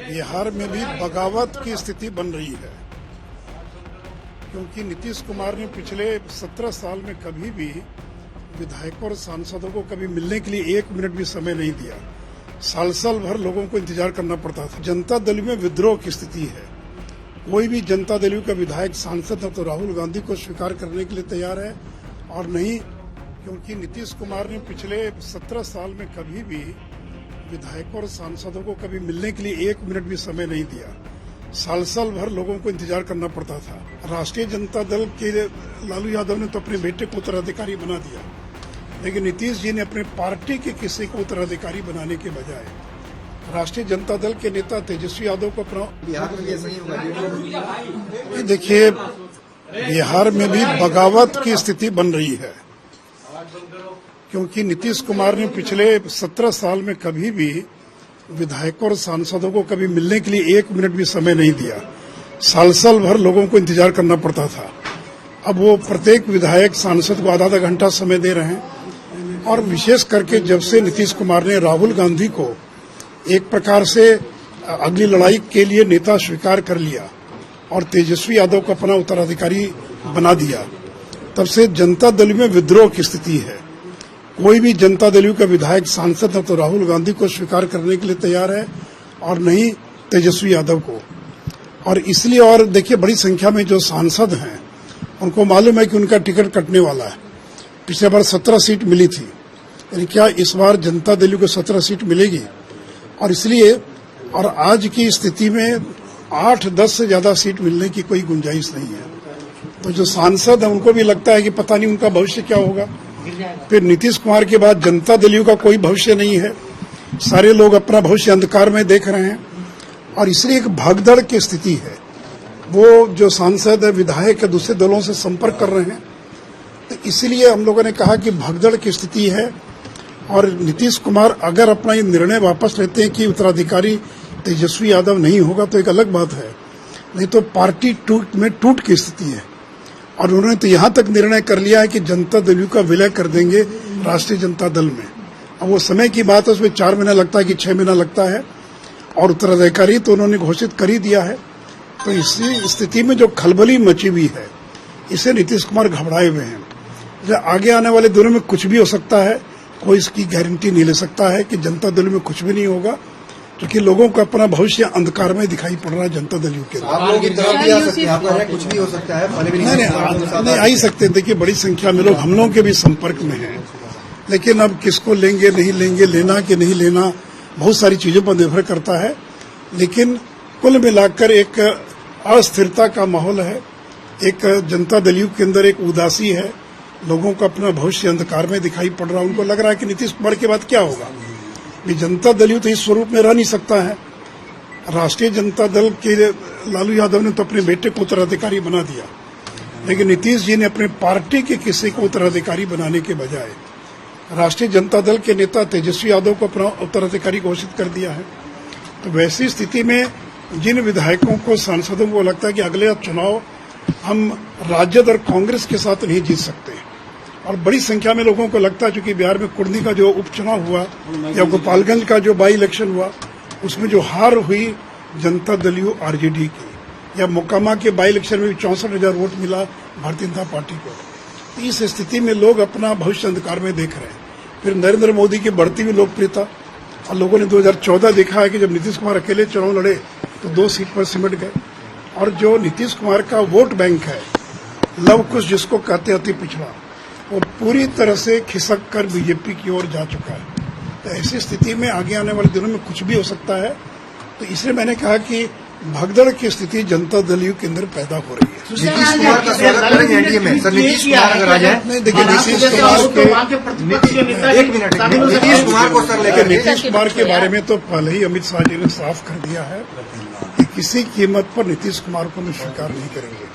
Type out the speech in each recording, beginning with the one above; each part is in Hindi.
बिहार में भी बगावत की स्थिति बन रही है, क्योंकि नीतीश कुमार ने पिछले 17 साल में कभी भी विधायकों और सांसदों को कभी मिलने के लिए 1 मिनट भी समय नहीं दिया। साल भर लोगों को इंतजार करना पड़ता था। जनता दल में विद्रोह की स्थिति है। कोई भी जनता दल का विधायक सांसद न तो राहुल गांधी को स्वीकार करने के लिए तैयार है और नहीं, क्योंकि नीतीश कुमार ने पिछले 17 साल में कभी भी विधायकों और सांसदों को कभी मिलने के लिए 1 मिनट भी समय नहीं दिया। साल भर लोगों को इंतजार करना पड़ता था। राष्ट्रीय जनता दल के लालू यादव ने तो अपने बेटे को उत्तराधिकारी बना दिया, लेकिन नीतीश जी ने अपने पार्टी के किसी को उत्तराधिकारी बनाने के बजाय राष्ट्रीय जनता दल के नेता तेजस्वी यादव को अपना बिहार में ऐसा ही होगा। देखिए, बिहार में भी बगावत की स्थिति बन रही है, क्योंकि नीतीश कुमार ने पिछले 17 साल में कभी भी विधायकों और सांसदों को कभी मिलने के लिए 1 मिनट भी समय नहीं दिया। साल भर लोगों को इंतजार करना पड़ता था। अब वो प्रत्येक विधायक सांसद को आधा घंटा समय दे रहे हैं, और विशेष करके जब से नीतीश कुमार ने राहुल गांधी को एक प्रकार से अगली लड़ाई के लिए नेता स्वीकार कर लिया और तेजस्वी यादव को अपना उत्तराधिकारी बना दिया, तब से जनता दल में विद्रोह की स्थिति है। कोई भी जनता दल का विधायक सांसद न तो राहुल गांधी को स्वीकार करने के लिए तैयार है और नहीं तेजस्वी यादव को। और इसलिए, और देखिए, बड़ी संख्या में जो सांसद हैं उनको मालूम है कि उनका टिकट कटने वाला है। पिछले बार 17 सीट मिली थी, यानी क्या इस बार जनता दल को 17 सीट मिलेगी? और इसलिए, और आज की स्थिति में 8-10 से ज्यादा सीट मिलने की कोई गुंजाइश नहीं है। तो जो सांसद है उनको भी लगता है कि पता नहीं उनका भविष्य क्या होगा। फिर नीतीश कुमार के बाद जनता दल का कोई भविष्य नहीं है। सारे लोग अपना भविष्य अंधकार में देख रहे हैं, और इसलिए एक भगदड़ की स्थिति है। वो जो सांसद है, विधायक है, दूसरे दलों से संपर्क कर रहे हैं। तो इसलिए हम लोगों ने कहा कि भगदड़ की स्थिति है, और नीतीश कुमार अगर अपना ये निर्णय वापस लेते हैं कि उत्तराधिकारी तेजस्वी यादव नहीं होगा तो एक अलग बात है, नहीं तो पार्टी टूट की स्थिति है। और उन्होंने तो यहां तक निर्णय कर लिया है कि जनता दल का विलय कर देंगे राष्ट्रीय जनता दल में। अब वो समय की बात है, उसमें 4 महीना लगता है कि 6 महीना लगता है, और उत्तराधिकारी तो उन्होंने घोषित कर ही दिया है। तो इसी स्थिति में जो खलबली मची हुई है, इससे नीतीश कुमार घबराए हुए हैं। आगे आने वाले दिनों में कुछ भी हो सकता है, कोई इसकी गारंटी नहीं ले सकता है कि जनता दल में कुछ भी नहीं होगा, क्योंकि लोगों को अपना भविष्य अंधकार में दिखाई पड़ रहा है जनता दल के। आप लोगों की तरफ भी आ सकते हैं, आपका कुछ भी हो सकता है। नहीं आ ही सकते। देखिए, बड़ी संख्या में लोग हम लोगों के भी संपर्क में हैं, लेकिन अब किसको लेंगे नहीं लेंगे, लेना कि नहीं लेना, बहुत सारी चीजों पर निर्भर करता है। लेकिन कुल मिलाकर एक अस्थिरता का माहौल है, एक जनता दल के अंदर एक उदासी है, लोगों को अपना भविष्य अंधकार में दिखाई पड़ रहा है। उनको लग रहा है कि नीतीश कुमार के बाद क्या होगा। ये जनता दल तो इस स्वरूप में रह नहीं सकता है। राष्ट्रीय जनता दल के लालू यादव ने तो अपने बेटे को उत्तराधिकारी बना दिया, लेकिन नीतीश जी ने अपने पार्टी के किसी को उत्तराधिकारी बनाने के बजाय राष्ट्रीय जनता दल के नेता तेजस्वी यादव को अपना उत्तराधिकारी घोषित कर दिया है। तो वैसी स्थिति में जिन विधायकों को, सांसदों को लगता है कि अगले चुनाव हम राजद और कांग्रेस के साथ नहीं जीत सकते, और बड़ी संख्या में लोगों को लगता है, चूंकि बिहार में कुर्नी का जो उपचुनाव हुआ या गोपालगंज का जो बाई इलेक्शन हुआ, उसमें जो हार हुई जनता दल आरजेडी की, या मोकामा के बाई इलेक्शन में भी 64,000 वोट मिला भारतीय जनता पार्टी को। तो इस स्थिति में लोग अपना भविष्य अंधकार में देख रहे हैं। फिर नरेंद्र मोदी की बढ़ती हुई लोकप्रियता, और लोगों ने 2014 देखा है कि जब नीतीश कुमार अकेले चुनाव लड़े तो 2 सीट पर सिमट गए। और जो नीतीश कुमार का वोट बैंक है, लव कुश जिसको कहते अति पिछड़ा, वो पूरी तरह से खिसक कर बीजेपी की ओर जा चुका है। तो ऐसी स्थिति में आगे आने वाले दिनों में कुछ भी हो सकता है। तो इसलिए मैंने कहा कि भगदड़ की स्थिति जनता दल के अंदर पैदा हो रही है। नीतीश कुमार का स्वागत करेंगे एनडीए में। सर, नीतीश कुमार अगर आ जाए, नहीं, देखिए, नीतीश कुमार के बारे में तो पहले ही अमित शाह जी ने साफ कर दिया है कि किसी कीमत पर नीतीश कुमार को हम स्वीकार नहीं करेंगे,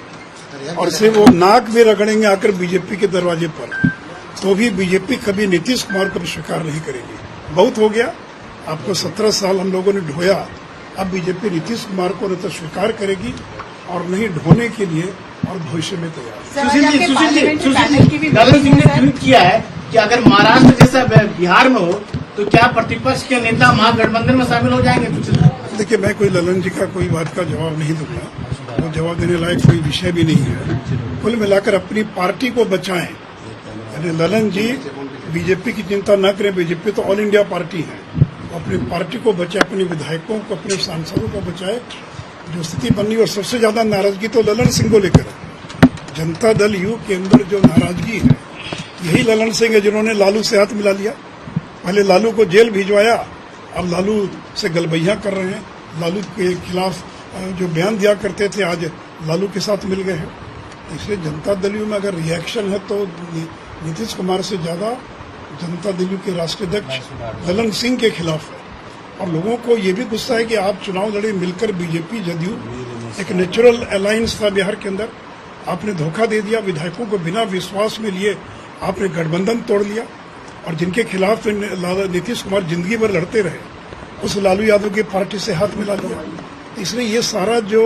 और सिर्फ वो नाक भी रगड़ेंगे आकर बीजेपी के दरवाजे पर, तो भी बीजेपी कभी नीतीश कुमार को भी स्वीकार नहीं करेगी। बहुत हो गया, आपको 17 साल हम लोगों ने ढोया। अब बीजेपी नीतीश कुमार को न तो स्वीकार करेगी और नहीं ढोने के लिए और भविष्य में तैयार। सुशील जी, लालू सिंह ने ट्वीट किया है कि अगर महाराष्ट्र जैसा बिहार में हो तो क्या प्रतिपक्ष के नेता महागठबंधन में शामिल हो जाएंगे? देखिए, मैं कोई ललन जी का कोई बात का जवाब नहीं दूंगा, वो जवाब देने लायक कोई विषय भी नहीं है। कुल मिलाकर अपनी पार्टी को बचाएं, यानी ललन जी बीजेपी की चिंता न करें, बीजेपी तो ऑल इंडिया पार्टी है, वो अपनी पार्टी को बचाए, अपने विधायकों को, अपने सांसदों को बचाए। जो स्थिति बनी, और सबसे ज्यादा नाराजगी तो ललन सिंह को लेकर है। जनता दल यू के अंदर जो नाराजगी है, यही ललन सिंह है जिन्होंने लालू से हाथ मिला लिया। पहले लालू को जेल भिजवाया, अब लालू से गलबैया कर रहे हैं, लालू के खिलाफ जो बयान दिया करते थे आज लालू के साथ मिल गए हैं। इसलिए जनता दल यू में अगर रिएक्शन है तो नीतीश कुमार से ज्यादा जनता दल यू के राष्ट्रीय अध्यक्ष ललन सिंह के खिलाफ है। और लोगों को ये भी गुस्सा है कि आप चुनाव लड़े मिलकर, बीजेपी जदयू एक नेचुरल अलायंस था बिहार के अंदर, आपने धोखा दे दिया, विधायकों को बिना विश्वास में लिए आपने गठबंधन तोड़ लिया, और जिनके खिलाफ नीतीश कुमार जिंदगी भर लड़ते रहे, उस लालू यादव की पार्टी से हाथ मिला लिया। इसलिए ये सारा जो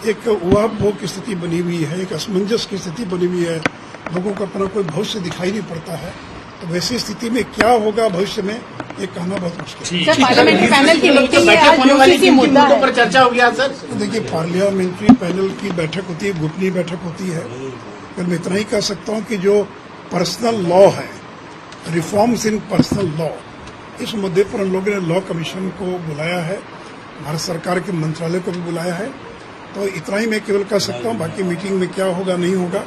एक उहापोह की स्थिति बनी हुई है, एक असमंजस की स्थिति बनी हुई है, लोगों को अपना कोई भविष्य दिखाई नहीं पड़ता है। तो वैसी स्थिति में क्या होगा भविष्य में, ये कहना बहुत मुश्किल है। सर, पार्लियामेंट्री पैनल की मीटिंग में आज होने वाली किन मुद्दों पर चर्चा होगी आज सर? तो देखिए, पार्लियामेंट्री पैनल की बैठक होती है, गोपनीय बैठक होती है। फिर मैं इतना ही कह सकता हूँ कि जो पर्सनल लॉ है, रिफॉर्म्स इन पर्सनल लॉ, इस मुद्दे पर हम लोगों ने लॉ कमीशन को बुलाया है, भारत सरकार के मंत्रालय को भी बुलाया है। तो इतना ही मैं केवल कह सकता हूँ, बाकी मीटिंग में क्या होगा नहीं होगा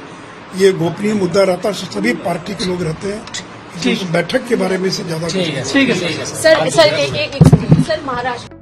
ये गोपनीय मुद्दा रहता है, सभी पार्टी के लोग रहते हैं, इसलिए बैठक के बारे में से ज्यादा ठीक है सर, सर महाराष्ट्र